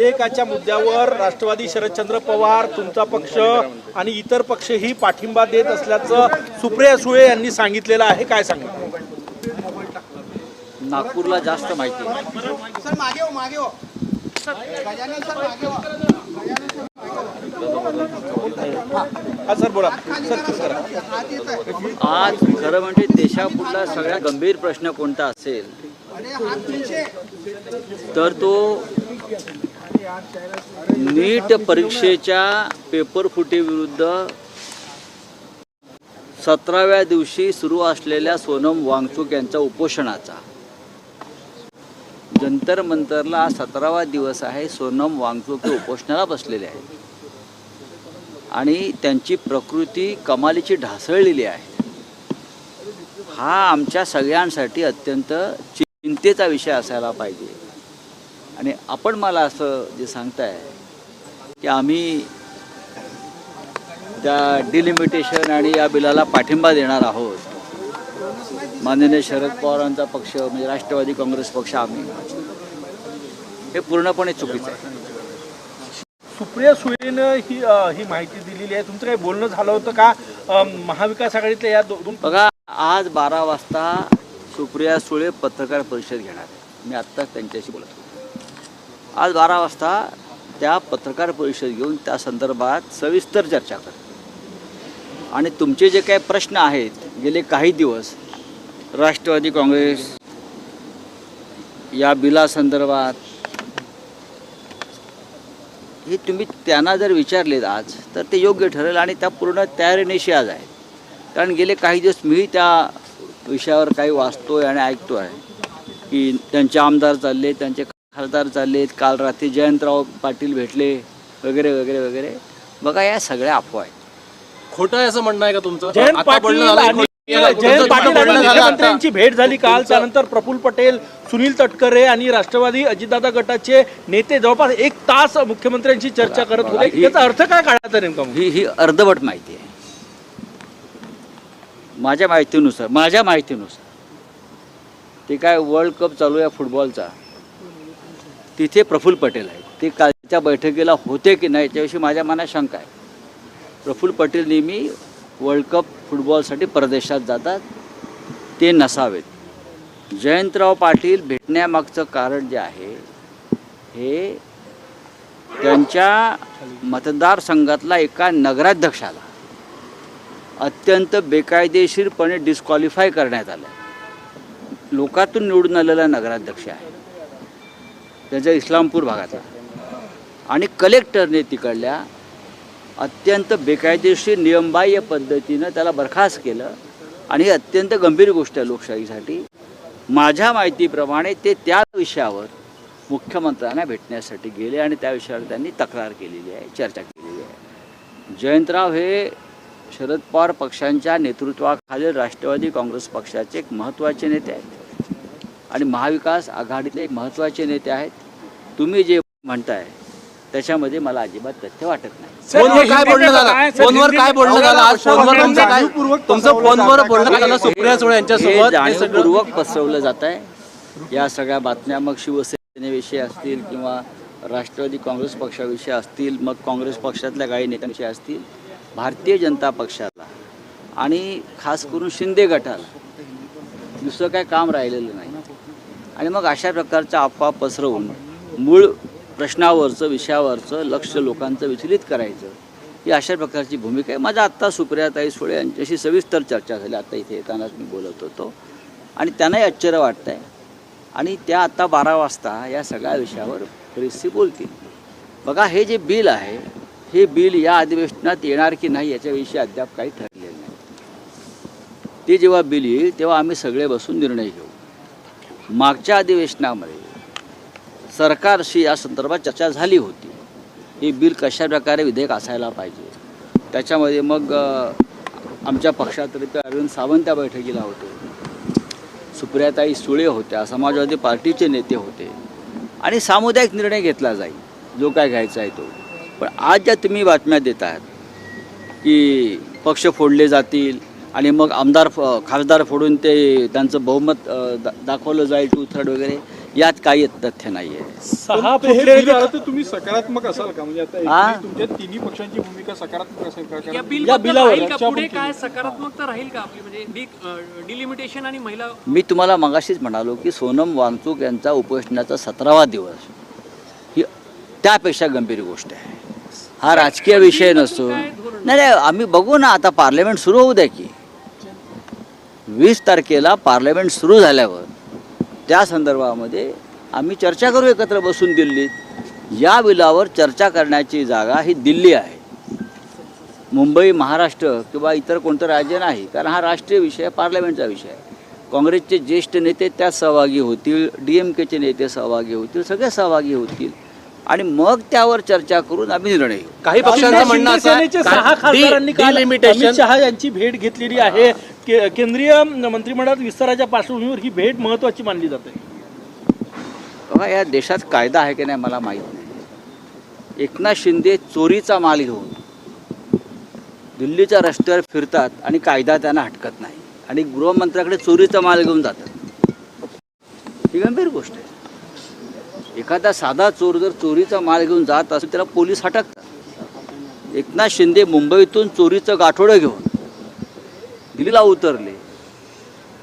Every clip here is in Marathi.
विधेयकाच्या मुद्द्यावर राष्ट्रवादी शरदचंद्र पवार, तुमचा पक्ष आणि इतर पक्षही पाठिंबा देत असल्याचं सुप्रिया सुळे यांनी सांगितलेलं आहे. काय सांगितलं? नागपूरला जास्त माहिती आहे. सर मागे हो, मागे हो. गजानन सर मागे हो. हा सर बोला सर. आज खरं म्हणजे देशापुढला सगळ्यात गंभीर प्रश्न कोणता असेल तर तो नीट परीक्षेच्या पेपर फुटीविरुद्ध 17व्या दिवशी सुरू असलेल्या सोनम वांगचुक यांच्या उपोषणाचा. जंतर मंतरला 17वा दिवस आहे. सोनम वांगचुक हे उपोषणाला बसलेले आहेत आणि त्यांची प्रकृती कमालीची ढासळलेली आहे. हा आमच्या सगळ्यांसाठी अत्यंत चिंतेचा विषय असायला पाहिजे. आणि आपण मला असं जे सांगताय की आम्ही त्या डिलिमिटेशन आणि या बिलाला पाठिंबा देणार आहोत, माननीय शरद पवारांचा पक्ष म्हणजे राष्ट्रवादी काँग्रेस पक्ष, आम्ही, हे पूर्णपणे चुकीचं आहे. सुप्रिया सुळेनं ही माहिती दिलेली आहे. तुमचं काही बोलणं झालं होतं का महाविकास आघाडीतल्या या दोन? बघा, आज 12 वाजता सुप्रिया सुळे पत्रकार परिषद घेणार आहे. मी आत्ताच त्यांच्याशी बोलत होतो. आज 12 वाजता त्या पत्रकार परिषद घेऊन त्या संदर्भात सविस्तर चर्चा करतात. आणि तुमचे जे काही प्रश्न आहेत गेले काही दिवस राष्ट्रवादी काँग्रेस या बिलासंदर्भात, हे तुम्ही त्यांना जर विचारलेत आज तर ते योग्य ठरेल. आणि त्या पूर्ण तयारीनिशी आज आहेत. कारण गेले काही दिवस मी त्या विषयावर काही वाचतोय आणि ऐकतो आहे की त्यांचे आमदार चालले, त्यांचे खासदार चाललेत, काल रात्री जयंतराव पाटील भेटले वगैरे वगैरे वगैरे. बघा, या सगळ्या अफवा आहेत. खोटं आहे असं म्हणणं आहे का तुमचं? जयंत पाटील मुख्यमंत्र्यांची भेट झाली काल. त्यानंतर प्रफुल्ल पटेल, सुनील तटकरे आणि राष्ट्रवादी अजितदादा गटाचे नेते जवळपास 1 तास मुख्यमंत्र्यांशी चर्चा करत होते. याचा अर्थ काय काढायचा नेमका? ही अर्धवट माहिती आहे. माझ्या माहितीनुसार ते काय वर्ल्ड कप चालू आहे फुटबॉलचा, तिथे प्रफुल्ल पटेल आहेत. ते कालच्या बैठकीला होते की नाही याच्याविषयी माझ्या मनात शंका आहे. प्रफुल्ल पटेल नेहमी वर्ल्ड कप फुटबॉलसाठी परदेशात जातात, ते नसावेत. जयंतराव पाटील भेटण्यामागचं कारण जे आहे हे त्यांच्या मतदारसंघातला एका नगराध्यक्षाला अत्यंत बेकायदेशीरपणे डिस्क्वालिफाय करण्यात आलं. लोकातून निवडून आलेला नगराध्यक्ष आहे, त्याच्या इस्लामपूर भागातला, आणि कलेक्टरने तिकडल्या अत्यंत बेकायदेशीर नियमबाह्य पद्धतीनं त्याला बरखास्त केलं. आणि ही अत्यंत गंभीर गोष्ट आहे लोकशाहीसाठी. माझ्या माहितीप्रमाणे ते त्या विषयावर मुख्यमंत्र्यांना भेटण्यासाठी गेले आणि त्या विषयावर त्यांनी तक्रार केलेली आहे, चर्चा केलेली आहे. जयंतराव हे शरद पवार पक्षांच्या नेतृत्वाखालील राष्ट्रवादी काँग्रेस पक्षाचे एक महत्त्वाचे नेते आहेत आणि महाविकास आघाडीतले एक महत्त्वाचे नेते आहेत. तुम्ही जे म्हणताय त्याच्यामध्ये मला अजिबात तथ्य वाटत नाही. फोनवर काय बोलणं झालं? फोनवर काय बोलणं झालं? आज फोनवर तुमचं फोनवर बोलणं झालं सुप्रिया सुळे यांच्यासोबत? जाणीवपूर्वक पसरवलं जात आहे. या सगळ्या बातम्या मग शिवसेनेविषयी असतील किंवा राष्ट्रवादी काँग्रेस पक्षाविषयी असतील, मग काँग्रेस पक्षातल्या काही नेत्यांविषयी असतील, भारतीय जनता पक्षाला आणि खास करून शिंदे गटाला दुसरं काय काम राहिलेलं नाही. आणि मग अशा प्रकारच्या अफवा पसरवून मूळ प्रश्नावरचं, विषयावरचं लक्ष लोकांचं विचलित करायचं, ही अशा प्रकारची भूमिका आहे. माझा आत्ता सुप्रियाताई सुळे यांच्याशी सविस्तर चर्चा झाली. आता इथे येतानाच मी बोलत होतो आणि त्यांनाही आश्चर्य वाटतं आहे. आणि त्या आता 12 वाजता या सगळ्या विषयावर बरीचशी बोलतील. बघा, हे जे बिल आहे हे बिल या अधिवेशनात येणार की नाही याच्याविषयी अद्याप काही ठरलेलं नाही. ते जेव्हा बिल येईल तेव्हा आम्ही सगळे बसून निर्णय घेऊ. मागच्या अधिवेशनामध्ये सरकारशी या संदर्भात चर्चा झाली होती. हे बिल कशा प्रकारे विधेयक असायला पाहिजे, त्याच्यामध्ये मग आमच्या पक्षातर्फे अरविंद सावंत त्या बैठकीला होते, सुप्रियाताई सुळे होत्या, समाजवादी पार्टीचे नेते होते आणि सामुदायिक निर्णय घेतला जाईल जो काय घ्यायचा आहे तो. पण आज ज्या तुम्ही बातम्या देत आहात की पक्ष फोडले जातील आणि मग खासदार फोडून ते त्यांचं बहुमत दाखवलं जाईल 2/3 वगैरे, यात काही तथ्य नाही आहे. 6 पण हे फुटले बिल आलं तर तुम्ही सकारात्मक असाल का? म्हणजे आता हा? एकंदरीत तुमच्या तिन्ही पक्षांची भूमिका सकारात्मक असेल का? या कारण बिलबद्दल बिलावर राहील का पुढे काय सकारात्मकता राहील का आपली म्हणजे डिलिमिटेशन आणि महिला मी तुम्हाला मगाशीच म्हणालो की सोनम वांगचूक यांचा उपोषणाचा 17वा दिवस ही त्यापेक्षा गंभीर गोष्ट आहे. हा राजकीय विषय नसतो. नाही आम्ही बघू ना, आता पार्लमेंट सुरू होऊ द्या की 20 तारखेला पार्लमेंट सुरू झाल्यावर त्या संदर्भामध्ये आम्ही चर्चा करू एकत्र बसून दिल्लीत. या बिलावर चर्चा करण्याची जागा ही दिल्ली आहे. मुंबई, महाराष्ट्र किंवा इतर कोणतं राज्य नाही, कारण हा राष्ट्रीय विषय आहे, पार्लमेंटचा विषय आहे. काँग्रेसचे ज्येष्ठ नेते त्यात सहभागी होतील, DMKचे नेते सहभागी होतील, सगळे सहभागी होतील आणि मग त्यावर चर्चा करून आम्ही निर्णय घेऊ. काही पक्षांचं म्हणणं असं आहे, शिवसेनेचे 6 खासदारांनी काल डिलिमिटेशन अमित शहा यांची भेट घेतलेली आहे. केंद्रीय मंत्रिमंडळात विस्ताराच्या पार्श्वभूमीवर ही भेट महत्वाची मानली जाते. बघा, या देशात कायदा आहे की नाही मला माहीत नाही. एकनाथ शिंदे चोरीचा माल घेऊन दिल्लीच्या रस्त्यावर फिरतात आणि कायदा त्यांना हटकत नाही आणि गृहमंत्र्याकडे चोरीचा माल घेऊन जातात. ही गंभीर गोष्ट आहे. एखादा साधा चोर जर चोरीचा माल घेऊन जात असेल त्याला पोलीस हटकतात. एकनाथ शिंदे मुंबईतून चोरीचं गाठोडं घेऊन दिल्लीला उतरले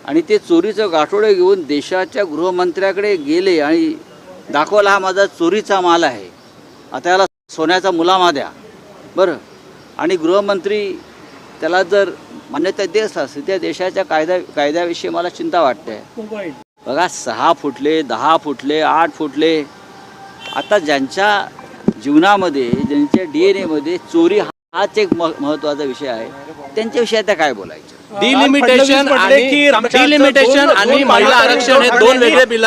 आणि ते चोरीचं गाठोडं घेऊन देशाच्या गृहमंत्र्याकडे गेले आणि दाखवला हा माझा चोरीचा माल आहे, आता याला सोन्याचा मुलामा द्या बरं. आणि गृहमंत्री त्याला जर मान्यता देत असेल त्या देशाच्या कायद्याविषयी मला चिंता वाटते. बघा, 6 फुटले, 10 फुटले, 8 फुटले, आता ज्यांच्या जीवनामध्ये ज्यांच्या DNA मध्ये चोरी हाच एक महत्त्वाचा विषय आहे, त्यांच्याविषयी आता काय बोलायचं. डिलिमिटेशन आणि महिला आरक्षण हे दोन वेगळे बिल.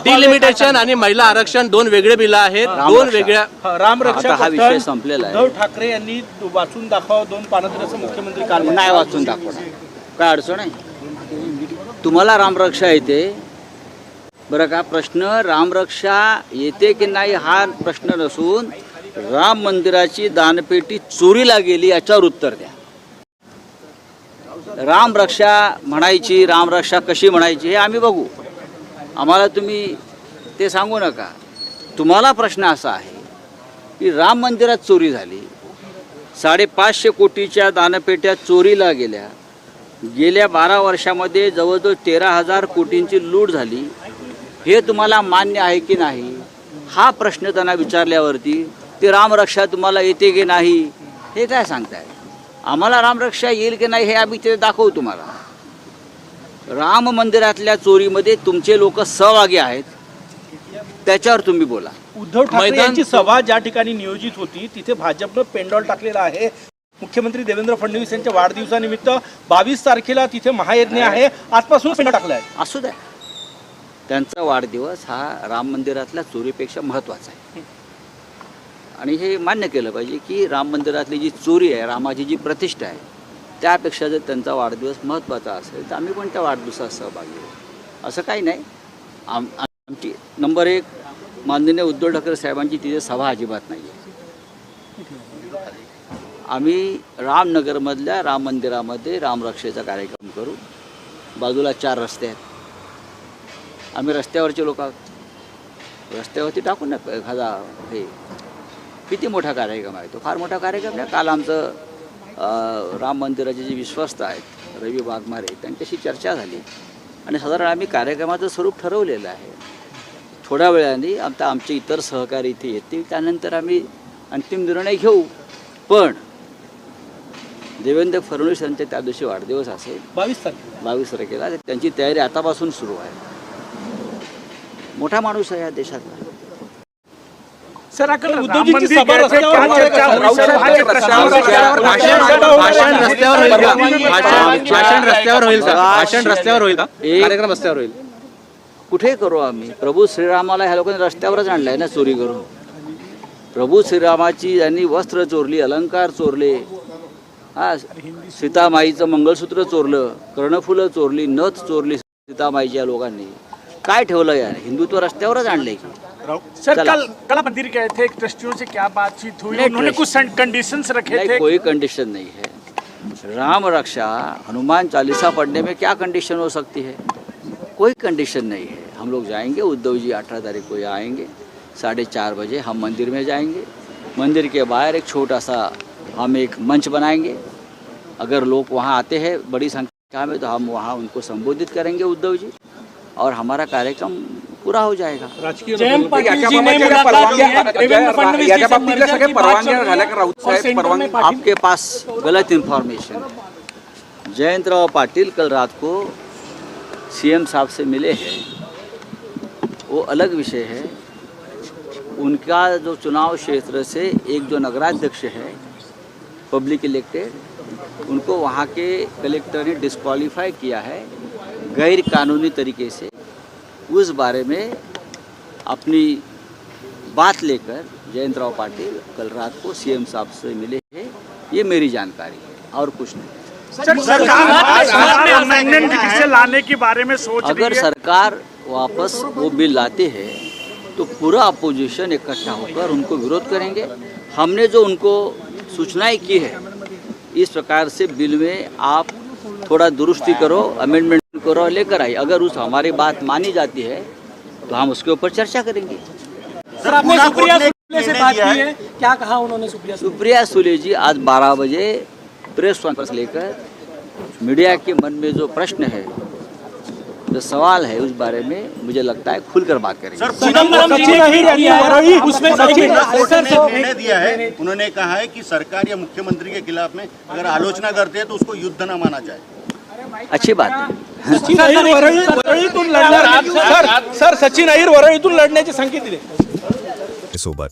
डिलिमिटेशन आणि महिला आरक्षण 2 वेगळे बिल आहेत. 2 वेगळ्या. रामरक्षा आता हा विषय संपलेला आहे. उद्धव ठाकरे यांनी वाचून दाखवा 2 पानात असं मुख्यमंत्री काल नाही वाचून दाखवणार, काय अडचण आहे? तुम्हाला रामरक्षा येते बरं का? प्रश्न रामरक्षा येते की नाही हा प्रश्न नसून राम मंदिराची दानपेटी चोरीला गेली याच्यावर उत्तर द्या. रामरक्षा म्हणायची, रामरक्षा कशी म्हणायची हे आम्ही बघू. आम्हाला तुम्ही ते सांगू नका. तुम्हाला प्रश्न असा आहे की राम मंदिरात चोरी झाली, 550 कोटीच्या दानपेट्या चोरीला गेल्या, गेल्या 12 वर्षामध्ये जवळजवळ 13,000 कोटींची लूट झाली, हे तुम्हाला मान्य आहे की नाही हा प्रश्न त्यांना विचारल्यावरती ते रामरक्षा तुम्हाला येते की नाही हे काय सांगताय. आम्हाला रामरक्षा येईल की नाही हे आम्ही ते दाखवू तुम्हाला. राम मंदिरातल्या चोरीमध्ये तुमचे लोक सहभागी आहेत, त्याच्यावर तुम्ही बोला. उद्धव ठाकरे यांची सभा ज्या ठिकाणी नियोजित होती तिथे भाजपनं पेंडॉल टाकलेला आहे. मुख्यमंत्री देवेंद्र फडणवीस यांच्या वाढदिवसानिमित्त 22 तारखेला तिथे महायज्ञ आहे, आजपासून पेंडॉल टाकला आहे. असू द्या, त्यांचा वाढदिवस हा राम मंदिरातल्या चोरीपेक्षा महत्त्वाचा आहे आणि हे मान्य केलं पाहिजे की राम मंदिरातली जी चोरी आहे, रामाची जी प्रतिष्ठा आहे, त्यापेक्षा जर त्यांचा वाढदिवस महत्त्वाचा असेल तर आम्ही पण त्या वाढदिवसात सहभागी होऊ. असं काही नाही. आमची नंबर 1 माननीय उद्धव ठाकरे साहेबांची तिथे सभा अजिबात नाही आहे. आम्ही रामनगरमधल्या राम मंदिरामध्ये रामरक्षेचा कार्यक्रम करू. बाजूला 4 रस्ते आहेत, आम्ही रस्त्यावरचे लोक आहोत, रस्त्यावरती टाकून ना एखादा हे किती मोठा कार्यक्रम आहे तो. फार मोठा कार्यक्रम नाही. काल आमचं राम मंदिराचे जे विश्वस्त आहेत रवी वाघमारे त्यांच्याशी चर्चा झाली आणि साधारण आम्ही कार्यक्रमाचं स्वरूप ठरवलेलं आहे. थोड्या वेळाने आता आमचे इतर सहकारी इथे येतील, त्यानंतर आम्ही अंतिम निर्णय घेऊ. पण देवेंद्र फडणवीस यांच्या त्या दिवशी वाढदिवस असेल 22 तारखेला, त्यांची तयारी आतापासून सुरू आहे. मोठा माणूस आहे या देशातला. उद्धवजींची सभा रस्त्यावर होणार आहे का? भाषण रस्त्यावर होईल का? भाषण रस्त्यावर होईल का? भाषण रस्त्यावर होईल का? कार्यक्रम रस्त्यावर होईल. कुठे करू आम्ही? प्रभू श्रीरामाला ह्या लोकांनी रस्त्यावरच आणलाय ना चोरी करून. प्रभू श्रीरामाची यांनी वस्त्र चोरली, अलंकार चोरले, हा सीतामाईचं मंगळसूत्र चोरलं, कर्णफुलं चोरली, नथ चोरली सीतामाईच्या लोकांनी. काय ठेवलं यार? हिंदुत्व रस्त्यावरच आणलंय की. सर कल मंदिर गए थे, एक ट्रस्टियों से क्या बातचीत हुई? उन्होंने कुछ कंडीशंस रखे थे. कोई कंडीशन नहीं है. राम रक्षा हनुमान चालीसा पढ़ने में क्या कंडीशन हो सकती है? कोई कंडीशन नहीं है. हम लोग जाएंगे। उद्धव जी 18 तारीख को यहाँ आएंगे, 4:30 बजे हम मंदिर में जाएंगे। मंदिर के बाहर एक छोटा सा हम एक मंच बनाएंगे। अगर लोग वहाँ आते हैं बड़ी संख्या में तो हम वहाँ उनको संबोधित करेंगे उद्धव जी, और हमारा कार्यक्रम पूरा हो जाएगा। जयंत पाटील जी ने मुलाकात की है देवेंद्र फडणवीस जी से मर्जर की बात चल रही है और सेंटर में पार्टी आपके पास गलत इन्फॉर्मेशन है। जयंतराव पाटिल कल रात को सीएम साहब से मिले हैं, वो अलग विषय है। उनका जो चुनाव क्षेत्र से एक जो नगराध्यक्ष है पब्लिक इलेक्टेड, उनको वहाँ के कलेक्टर ने डिस्क्वालीफाई किया है गैर कानूनी तरीके से। उस बारे में अपनी बात लेकर जयंतराव पाटिल कल रात को सीएम साहब से मिले हैं, ये मेरी जानकारी है और कुछ नहीं। सरकार अमेंडमेंट किसे लाने के बारे में सोच रही अगर है। सरकार वापस वो बिल लाते हैं तो पूरा अपोजिशन इकट्ठा होकर उनको विरोध करेंगे। हमने जो उनको सूचनाएं की है, इस प्रकार से बिल में आप थोड़ा दुरुस्ती करो, अमेंडमेंट करो, लेकर आई। अगर उस हमारी बात मानी जाती है तो हम उसके ऊपर चर्चा करेंगे। सर, आपने सुप्रिया सुले से बात की है, क्या कहा उन्होंने? सुप्रिया सुले जी आज 12 बजे प्रेस कॉन्फ्रेंस लेकर मीडिया के मन में जो प्रश्न है, जो सवाल है, उस बारे में मुझे लगता है खुलकर बात करेंगे। निर्णय दिया है, उन्होंने कहा है कि सरकार या मुख्यमंत्री के खिलाफ में अगर आलोचना करते हैं तो उसको युद्ध न माना जाए। अच्छी बात है। सचिन अहिर वरळीतून लढणार सर सचिन अहिर वरळीतून लढण्याचे संकेत दिले सोबत